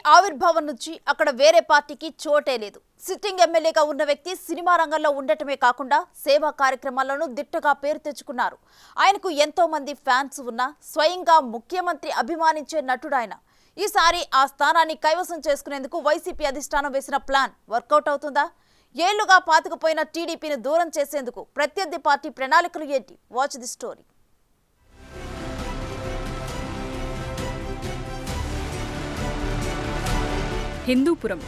ఆవిర్భావం నుంచి అక్కడ వేరే పార్టీకి చోటే లేదు. సిట్టింగ్ ఎమ్మెల్యేగా ఉన్న వ్యక్తి సినిమా రంగంలో ఉండటమే కాకుండా సేవా కార్యక్రమాలను దిట్టగా పేరు తెచ్చుకున్నారు. ఆయనకు ఎంతో మంది ఫ్యాన్స్ ఉన్నా స్వయంగా ముఖ్యమంత్రి అభిమానించే నటుడు ఆయన. ఈసారి ఆ స్థానాన్ని కైవసం చేసుకునేందుకు వైసీపీ అధిష్టానం వేసిన ప్లాన్ వర్కౌట్ అవుతుందా? ఏళ్లుగా పాతుకుపోయిన టీడీపీని దూరం చేసేందుకు ప్రత్యర్థి పార్టీ ప్రణాళికలు ఏంటి? Watch the story. హిందూపురం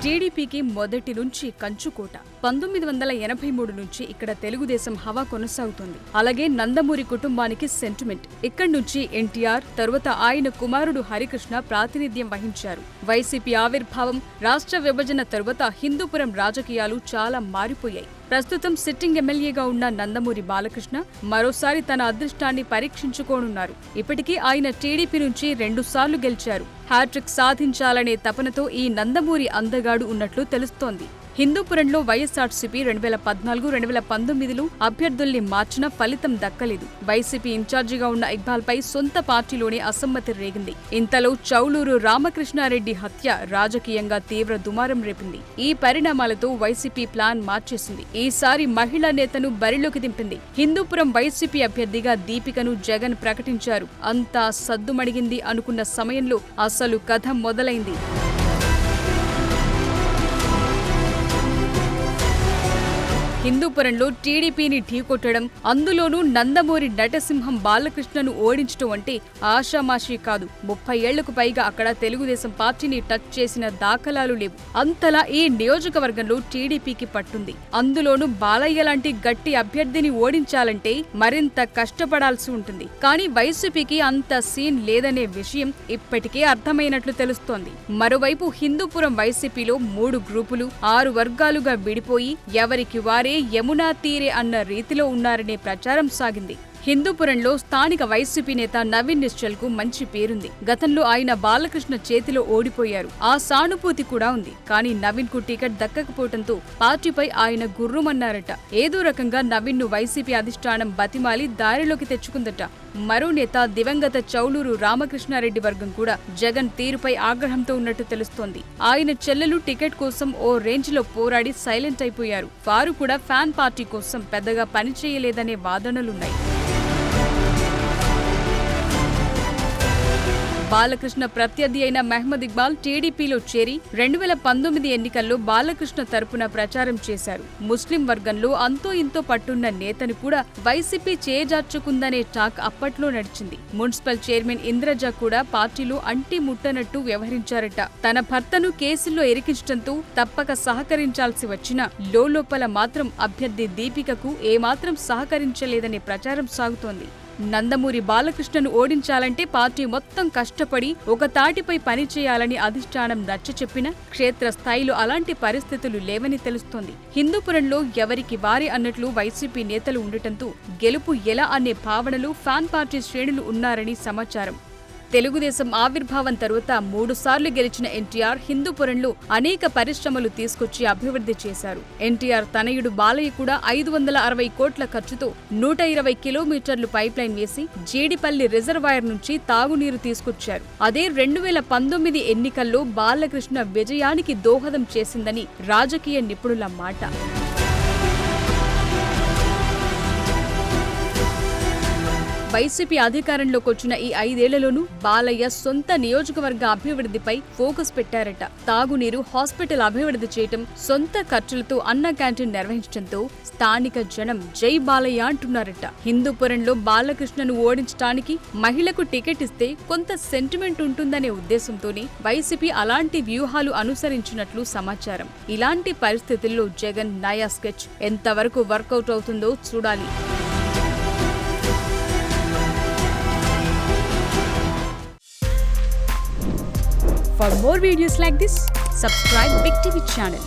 టీడీపీకి మొదటి నుంచి కంచుకోట. 1983 నుంచి ఇక్కడ తెలుగుదేశం హవా కొనసాగుతోంది. అలాగే నందమూరి కుటుంబానికి సెంటిమెంట్. ఇక్కడి నుంచి ఎన్టీఆర్, తరువాత ఆయన కుమారుడు హరికృష్ణ ప్రాతినిధ్యం వహించారు. వైసీపీ ఆవిర్భావం, రాష్ట్ర విభజన తరువాత హిందూపురం రాజకీయాలు చాలా మారిపోయాయి. ప్రస్తుతం సిట్టింగ్ ఎమ్మెల్యేగా ఉన్న నందమూరి బాలకృష్ణ మరోసారి తన అదృష్టాన్ని పరీక్షించుకోనున్నారు. ఇప్పటికీ ఆయన టీడీపీ నుంచి 2 సార్లు గెలిచారు. హ్యాట్రిక్ సాధించాలనే తపనతో ఈ నందమూరి అందగాడు ఉన్నట్లు తెలుస్తోంది. హిందూపురంలో వైఎస్ఆర్సీపీ 2014-2019లో అభ్యర్థుల్ని మార్చినా ఫలితం దక్కలేదు. వైసీపీ ఇన్ఛార్జిగా ఉన్న ఇక్బాల్పై సొంత పార్టీలోనే అసమ్మతి రేగింది. ఇంతలో చౌలూరు రామకృష్ణారెడ్డి హత్య రాజకీయంగా తీవ్ర దుమారం రేపింది. ఈ పరిణామాలతో వైసీపీ ప్లాన్ మార్చేసింది. ఈసారి మహిళా నేతను బరిలోకి దింపింది. హిందూపురం వైసీపీ అభ్యర్థిగా దీపికను జగన్ ప్రకటించారు. అంతా సద్దుమణిగింది అనుకున్న సమయంలో అసలు కథ మొదలైంది. హిందూపురంలో టీడీపీని ఢీకొట్టడం, అందులోనూ నందమూరి నటసింహం బాలకృష్ణను ఓడించడం అంటే ఆషామాషీ కాదు. 30 ఏళ్లకు పైగా అక్కడ తెలుగుదేశం పార్టీని టచ్ చేసిన దాఖలాలు లేవు. అంతలా ఈ నియోజకవర్గంలో టీడీపీకి పట్టుంది. అందులోనూ బాలయ్య లాంటి గట్టి అభ్యర్థిని ఓడించాలంటే మరింత కష్టపడాల్సి ఉంటుంది. కానీ వైసీపీకి అంత సీన్ లేదనే విషయం ఇప్పటికే అర్థమైనట్లు తెలుస్తోంది. మరోవైపు హిందూపురం వైసీపీలో 3 గ్రూపులు 6 వర్గాలుగా విడిపోయి ఎవరికి వారే యమునా తీరే అన్న రీతిలో ఉన్నారనే ప్రచారం సాగింది. హిందూపురంలో స్థానిక వైసీపీ నేత నవీన్ నిశ్చల్ కు మంచి పేరుంది. గతంలో ఆయన బాలకృష్ణ చేతిలో ఓడిపోయారు. ఆ సానుభూతి కూడా ఉంది. కానీ నవీన్ కు టికెట్ దక్కకపోవడంతో పార్టీపై ఆయన గుర్రుమన్నారట. ఏదో రకంగా నవీన్ ను వైసీపీ అధిష్టానం బతిమాలి దారిలోకి తెచ్చుకుందట. మరో నేత దివంగత చౌలూరు రామకృష్ణారెడ్డి వర్గం కూడా జగన్ తీరుపై ఆగ్రహంతో ఉన్నట్టు తెలుస్తోంది. ఆయన చెల్లెలు టికెట్ కోసం ఓ రేంజ్ లో పోరాడి సైలెంట్ అయిపోయారు. వారు కూడా ఫ్యాన్ పార్టీ కోసం పెద్దగా పనిచేయలేదనే వాదనలున్నాయి. బాలకృష్ణ ప్రత్యర్థి అయిన మహ్మద్ ఇక్బాల్ టీడీపీలో చేరి 2019 ఎన్నికల్లో బాలకృష్ణ తరపున ప్రచారం చేశారు. ముస్లిం వర్గంలో అంతో ఇంతో పట్టున్న నేతను కూడా వైసీపీ చేజార్చుకుందనే టాక్ అప్పట్లో నడిచింది. మున్సిపల్ చైర్మన్ ఇంద్రజ కూడా పార్టీలో అంటి ముట్టనట్టు వ్యవహరించారట. తన భర్తను కేసుల్లో ఇరికించడంతో తప్పక సహకరించాల్సి వచ్చినా లోలోపల మాత్రం అభ్యర్థి దీపికకు ఏమాత్రం సహకరించలేదనే ప్రచారం సాగుతోంది. నందమూరి బాలకృష్ణను ఓడించాలంటే పార్టీ మొత్తం కష్టపడి ఒక తాటిపై పనిచేయాలని అధిష్టానం నచ్చచెప్పినా క్షేత్రస్థాయిలో అలాంటి పరిస్థితులు లేవని తెలుస్తోంది. హిందూపురంలో ఎవరికి వారి అన్నట్లు వైసీపీ నేతలు ఉండటంతో గెలుపు ఎలా అనే భావనలో ఫ్యాన్ పార్టీ శ్రేణులు ఉన్నారని సమాచారం. తెలుగుదేశం ఆవిర్భావం తరువాత 3 సార్లు గెలిచిన ఎన్టీఆర్ హిందూపురంలో అనేక పరిశ్రమలు తీసుకొచ్చి అభివృద్ధి చేశారు. ఎన్టీఆర్ తనయుడు బాలయ్య కూడా 560 కోట్ల ఖర్చుతో 120 కిలోమీటర్లు పైప్లైన్ వేసి జీడిపల్లి రిజర్వాయర్ నుంచి తాగునీరు తీసుకొచ్చారు. అదే 2019 ఎన్నికల్లో బాలకృష్ణ విజయానికి దోహదం చేసిందని రాజకీయ నిపుణుల మాట. వైసీపీ అధికారంలోకి వచ్చిన ఈ 5 ఏళ్లలోనూ బాలయ్య సొంత నియోజకవర్గ అభివృద్ధిపై ఫోకస్ పెట్టారట. తాగునీరు, హాస్పిటల్ అభివృద్ధి చేయటం, సొంత ఖర్చులతో అన్న క్యాంటీన్ నిర్వహించడంతో స్థానిక జనం జై బాలయ్య అంటున్నారట. హిందూపురంలో బాలకృష్ణను ఓడించడానికి మహిళకు టికెట్ ఇస్తే కొంత సెంటిమెంట్ ఉంటుందనే ఉద్దేశంతోనే వైసీపీ అలాంటి వ్యూహాలు అనుసరించినట్లు సమాచారం. ఇలాంటి పరిస్థితుల్లో జగన్ నయా స్కెచ్ ఎంతవరకు వర్కౌట్ అవుతుందో చూడాలి. For more videos like this, subscribe Big TV channel.